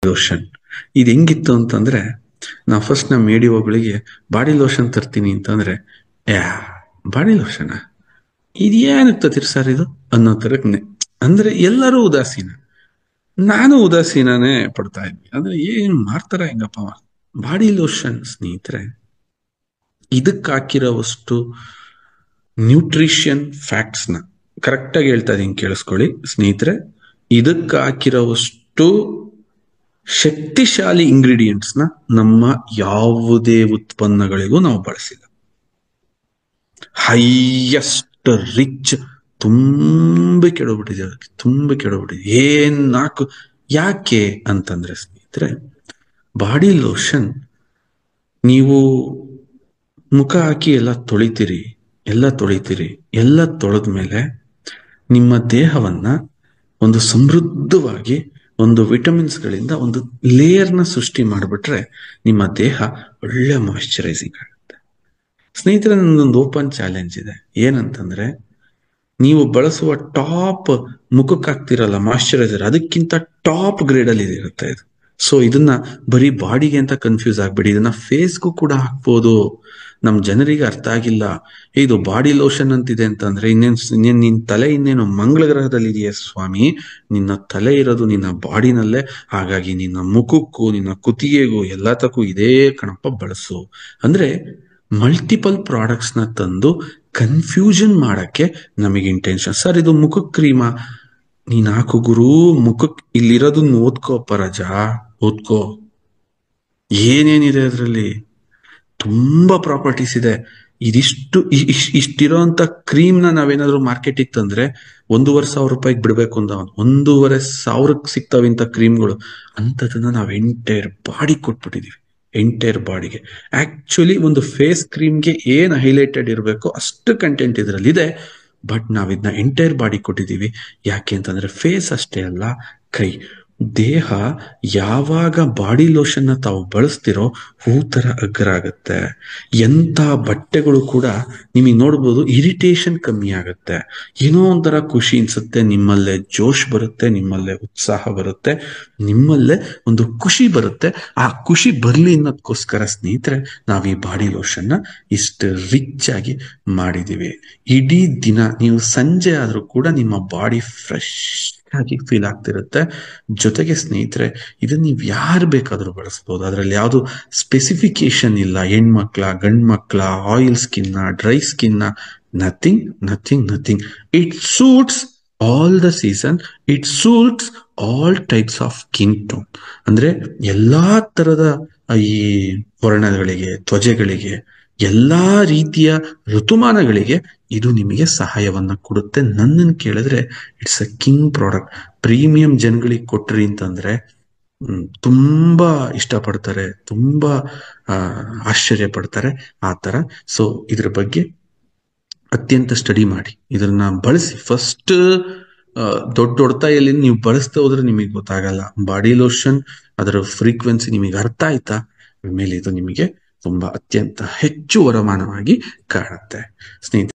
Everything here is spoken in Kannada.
ಲೋಷನ್. ಇದು ಹೆಂಗಿತ್ತು ಅಂತಂದ್ರೆ, ನಾ ಫಸ್ಟ್ ನಮ್ಮ ಮೇಡಿಯೋಗಳಿಗೆ ಬಾಡಿ ಲೋಷನ್ ತರ್ತೀನಿ ಅಂತಂದ್ರೆ, ಬಾಡಿ ಲೋಷನ್ ಇದೇನಿರ್ತತಿ ಸರ್ ಇದು ಅನ್ನೋ ತರಕ್ನೆ, ಅಂದ್ರೆ ಎಲ್ಲರೂ ಉದಾಸೀನ, ನಾನು ಉದಾಸೀನನೇ ಪಡ್ತಾ ಇದ್ವಿ. ಅಂದ್ರೆ ಏನ್ ಮಾಡ್ತಾರ ಹೆಂಗಪ್ಪ. ಬಾಡಿ ಲೋಷನ್ ಸ್ನೇಹಿತರೆ, ಇದಕ್ಕೆ ಹಾಕಿರೋವಷ್ಟು ನ್ಯೂಟ್ರಿಷನ್ ಫ್ಯಾಕ್ಟ್ಸ್ ನ ಕರೆಕ್ಟ್ ಆಗಿ ಹೇಳ್ತಾ ಇದೀನಿ, ಕೇಳಿಸ್ಕೊಳ್ಳಿ ಸ್ನೇಹಿತರೆ. ಇದಕ್ಕೆ ಹಾಕಿರೋವಷ್ಟು ಶಕ್ತಿಶಾಲಿ ಇಂಗ್ರೀಡಿಯೆಂಟ್ಸ್ ನ ನಮ್ಮ ಯಾವುದೇ ಉತ್ಪನ್ನಗಳಿಗೂ ನಾವು ಬಳಸಿಲ್ಲ. ಹೈಯೆಸ್ಟ್ ರಿಚ್ ತುಂಬಿ ಕೆಡಬಿಟ್ಟಿದೆ, ಏನ್ ಯಾಕೆ ಅಂತಂದ್ರೆ ಸ್ನೇಹಿತರೆ, ಬಾಡಿ ಲೋಷನ್ ನೀವು ಮುಖ ಹಾಕಿ ಎಲ್ಲ ತೊಳಿತೀರಿ, ಎಲ್ಲ ತೊಳೆದ್ಮೇಲೆ ನಿಮ್ಮ ದೇಹವನ್ನ ಒಂದು ಸಮೃದ್ಧವಾಗಿ ಒಂದು ವಿಟಮಿನ್ಸ್ ಗಳಿಂದ ಒಂದು ಲೇಯರ್ನ ಸೃಷ್ಟಿ ಮಾಡಿಬಿಟ್ರೆ ನಿಮ್ಮ ದೇಹ ಒಳ್ಳೆ ಮಾಯಿಶ್ಚರೈಸಿಂಗ್ ಆಗುತ್ತೆ. ಸ್ನೇಹಿತರೆ, ನನ್ನೊಂದು ಓಪನ್ ಚಾಲೆಂಜ್ ಇದೆ. ಏನಂತಂದ್ರೆ, ನೀವು ಬಳಸುವ ಟಾಪ್ ಮುಖಕ್ಕೆ ಹಾಕ್ತಿರಲ್ಲ ಮಾಯಿಶ್ಚರೈಸರ್, ಅದಕ್ಕಿಂತ ಟಾಪ್ ಗ್ರೇಡ್ ಅಲ್ಲಿ ಇರುತ್ತೆ ಇದು. ಸೊ ಇದನ್ನ ಬರೀ ಬಾಡಿಗೆ ಅಂತ ಕನ್ಫ್ಯೂಸ್ ಆಗ್ಬೇಡಿ, ಇದನ್ನ ಫೇಸ್ಗೂ ಕೂಡ ಹಾಕ್ಬೋದು. ನಮ್ ಜನರಿಗೆ ಅರ್ಥ ಆಗಿಲ್ಲ, ಇದು ಬಾಡಿ ಲೋಷನ್ ಅಂತಿದೆ ಅಂತಂದ್ರೆ ನಿನ್ ತಲೆ ಇನ್ನೇನು ಮಂಗಳ ಗ್ರಹದಲ್ಲಿ ಇದೆಯಾ ಸ್ವಾಮಿ, ನಿನ್ನ ತಲೆ ಇರೋದು ನಿನ್ನ ಬಾಡಿನಲ್ಲೇ, ಹಾಗಾಗಿ ನಿನ್ನ ಮುಖಕ್ಕೂ ನಿನ್ನ ಕುತ್ತಿಗೆಗೂ ಎಲ್ಲತಕ್ಕೂ ಇದೇ ಕಣಪ್ಪ ಬಳಸು. ಅಂದ್ರೆ ಮಲ್ಟಿಪಲ್ ಪ್ರಾಡಕ್ಟ್ಸ್ ನ ತಂದು ಕನ್ಫ್ಯೂಷನ್ ಮಾಡಕ್ಕೆ ನಮಗೆ ಇಂಟೆನ್ಷನ್. ಸರ್ ಇದು ಮುಖಕ್ಕೆ ಕ್ರೀಮಾ, ನೀನ್ ಹಾಕು ಗುರು, ಮುಖಕ್ಕೆ ಇಲ್ಲಿರೋದನ್ನ ಓದ್ಕೋಪ್ಪ ರಜಾ, ಓದ್ಕೋ. ಏನೇನಿದೆ ಅದರಲ್ಲಿ, ತುಂಬಾ ಪ್ರಾಪರ್ಟೀಸ್ ಇದೆ. ಇಷ್ಟಿರೋ ಅಂತ ಕ್ರೀಮ್ ನಾವೇನಾದ್ರು ಮಾರ್ಕೆಟಿಗೆ ತಂದ್ರೆ 1,500 ರೂಪಾಯಿಗೆ ಬಿಡ್ಬೇಕು ಅಂತ, 1,500 ಸಿಗ್ತಾವಿಂತ ಕ್ರೀಮ್ಗಳು. ಅಂತದನ್ನ ನಾವು ಎಂಟೈರ್ ಬಾಡಿ ಕೊಟ್ಬಿಟ್ಟಿದೀವಿ, ಎಂಟೈರ್ ಬಾಡಿಗೆ. ಆಕ್ಚುಲಿ ಒಂದು ಫೇಸ್ ಕ್ರೀಮ್ಗೆ ಏನ್ ಹೈಲೈಟೆಡ್ ಇರಬೇಕು ಅಷ್ಟು ಕಂಟೆಂಟ್ ಇದರಲ್ಲಿ ಇದೆ, ಬಟ್ ನಾವ್ ಇದನ್ನ ಎಂಟೈರ್ ಬಾಡಿ ಕೊಟ್ಟಿದೀವಿ. ಯಾಕೆ ಅಂತಂದ್ರೆ ಫೇಸ್ ಅಷ್ಟೇ ಅಲ್ಲ, ಕೈ, ದೇಹ ಯಾವಾಗ ಬಾಡಿ ಲೋಷನ್ ನ ತಾವು ಬಳಸ್ತಿರೋ ಹೂ ತರ ಅಗ್ರ ಆಗುತ್ತೆ. ಎಂತ ಬಟ್ಟೆಗಳು ಕೂಡ ನಿಮಗೆ ನೋಡ್ಬೋದು, ಇರಿಟೇಷನ್ ಕಮ್ಮಿ ಆಗುತ್ತೆ, ಏನೋ ಒಂಥರ ಖುಷಿ ಅನ್ಸುತ್ತೆ, ನಿಮ್ಮಲ್ಲೇ ಜೋಶ್ ಬರುತ್ತೆ, ನಿಮ್ಮಲ್ಲೇ ಉತ್ಸಾಹ ಬರುತ್ತೆ, ನಿಮ್ಮಲ್ಲೇ ಒಂದು ಖುಷಿ ಬರುತ್ತೆ. ಆ ಖುಷಿ ಬರ್ಲಿ ಅನ್ನೋದಕ್ಕೋಸ್ಕರ ಸ್ನೇಹಿತರೆ ನಾವ್ ಈ ಬಾಡಿ ಲೋಷನ್ ನ ಇಷ್ಟು ರಿಚ್ ಆಗಿ ಮಾಡಿದೀವಿ. ಇಡೀ ದಿನ ನೀವು ಸಂಜೆ ಆದ್ರೂ ಕೂಡ ನಿಮ್ಮ ಬಾಡಿ ಫ್ರೆಶ್ ಆಗಿ ಫೀಲ್ ಆಗ್ತಿರುತ್ತೆ. ಜೊತೆಗೆ ಸ್ನೇಹಿತರೆ, ಇದನ್ನ ನೀವ್ ಯಾರು ಬೇಕಾದ್ರೂ ಬಳಸಬಹುದು, ಅದ್ರಲ್ಲಿ ಯಾವ್ದು ಸ್ಪೆಸಿಫಿಕೇಶನ್ ಇಲ್ಲ. ಹೆಣ್ಮಕ್ಳ, ಗಂಡ್ ಮಕ್ಳ, oil skin, dry skin, nothing. It suits all the season, it suits all types of skin tone. ಅಂದ್ರೆ ಎಲ್ಲಾ ತರದ ಈ ವರ್ಣಗಳಿಗೆ, ತ್ವಚೆಗಳಿಗೆ, ಎಲ್ಲಾ ರೀತಿಯ ಋತುಮಾನಗಳಿಗೆ ಇದು ನಿಮಗೆ ಸಹಾಯವನ್ನ ಕೊಡುತ್ತೆ. ನನ್ನನ್ನು ಕೇಳಿದ್ರೆ it's a king product. Premium ಜನಗಳಿಗೆ ಕೊಟ್ರಿ ಅಂತಂದ್ರೆ ತುಂಬಾ ಇಷ್ಟಪಡ್ತಾರೆ, ತುಂಬಾ ಆಶ್ಚರ್ಯ ಪಡ್ತಾರೆ ಆ ತರ. ಸೊ ಇದ್ರ ಬಗ್ಗೆ ಅತ್ಯಂತ ಸ್ಟಡಿ ಮಾಡಿ, ಇದನ್ನ ಬಳಸಿ. ಫಸ್ಟ್ ದೊಡ್ಡ ತಾಯಿಯಲ್ಲಿ ನೀವು ಬಳಸ್ತಾ ಹೋದ್ರೆ ನಿಮಗೆ ಗೊತ್ತಾಗಲ್ಲ. ಬಾಡಿ ಲೋಷನ್ ಅದರ ಫ್ರೀಕ್ವೆನ್ಸಿ ನಿಮಗೆ ಅರ್ಥ ಆಯ್ತಾ, ಆಮೇಲೆ ಇದು ನಿಮಗೆ ತುಂಬಾ ಅತ್ಯಂತ ಹೆಚ್ಚು ವರಮಾನವಾಗಿ ಕಾಣುತ್ತೆ ಸ್ನೇಹಿತರೆ.